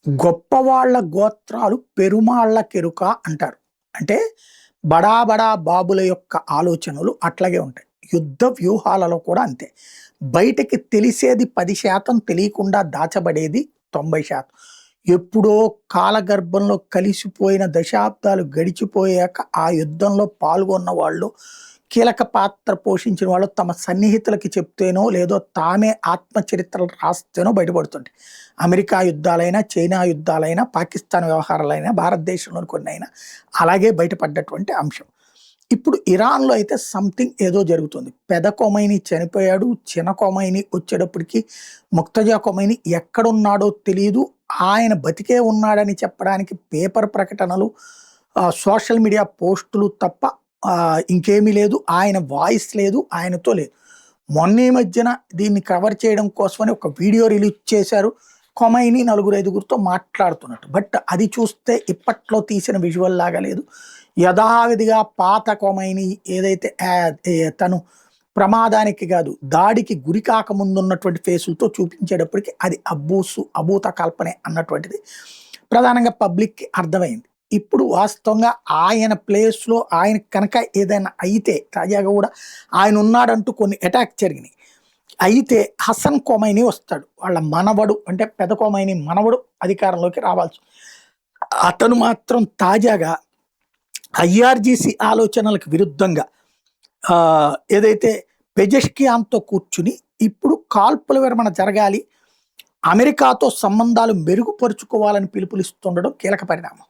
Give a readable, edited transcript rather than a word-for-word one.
గొప్పవాళ్ల గోత్రాలు పెరుమాళ్ల కెరుక అంటారు. అంటే బడా బడా బాబుల యొక్క ఆలోచనలు అట్లాగే ఉంటాయి. యుద్ధ వ్యూహాలలో కూడా అంతే. బయటకి తెలిసేది 10% తెలియకుండా దాచబడేది 90%. ఎప్పుడో కాలగర్భంలో కలిసిపోయిన దశాబ్దాలు గడిచిపోయాక ఆ యుద్ధంలో పాల్గొన్న వాళ్ళు, కీలక పాత్ర పోషించిన వాళ్ళు తమ సన్నిహితులకి చెప్తేనో లేదో తామే ఆత్మచరిత్రలు రాస్తేనో బయటపడుతుంటాయి. అమెరికా యుద్ధాలైనా, చైనా యుద్ధాలైనా, పాకిస్తాన్ వ్యవహారాలైనా, భారతదేశంలోని కొన్ని అయినా అలాగే బయటపడ్డటువంటి అంశం. ఇప్పుడు ఇరాన్లో అయితే సంథింగ్ ఏదో జరుగుతుంది. పెద కొమైని చనిపోయాడు, చిన్న కొమైని వచ్చేటప్పటికి ముక్తజా కొమైని ఎక్కడున్నాడో తెలియదు. ఆయన బతికే ఉన్నాడని చెప్పడానికి పేపర్ ప్రకటనలు, సోషల్ మీడియా పోస్టులు తప్ప ఇంకేమీ లేదు. ఆయన వాయిస్ లేదు, ఆయనతో లేదు. మొన్న ఈ మధ్యన దీన్ని కవర్ చేయడం కోసమని ఒక వీడియో రిలీజ్ చేశారు. కొమైని 4-5గురితో మాట్లాడుతున్నట్టు. బట్ అది చూస్తే ఇప్పట్లో తీసిన విజువల్ లాగా లేదు. యథావిధిగా పాత కొమైని ఏదైతే తను ప్రమాదానికి కాదు దాడికి గురి కాకముందున్నటువంటి ఫేసులతో చూపించేటప్పటికి అది అభూత కల్పనే అన్నటువంటిది ప్రధానంగా పబ్లిక్కి అర్థమైంది. ఇప్పుడు వాస్తవంగా ఆయన ప్లేస్లో ఆయన కనుక ఏదైనా అయితే, తాజాగా కూడా ఆయన ఉన్నాడంటూ కొన్ని అటాక్ జరిగినాయి. అయితే హసన్ కొమైని వస్తాడు. వాళ్ళ మనవడు, అంటే పెద కొమైని మనవడు అధికారంలోకి రావాల్సి. అతను మాత్రం తాజాగా ఐఆర్జీసీ ఆలోచనలకు విరుద్ధంగా ఏదైతే పెజెష్కియాన్తో కూర్చుని ఇప్పుడు కాల్పుల విరమణ జరగాలి, అమెరికాతో సంబంధాలు మెరుగుపరుచుకోవాలని పిలుపునిస్తుండడం కీలక పరిణామం.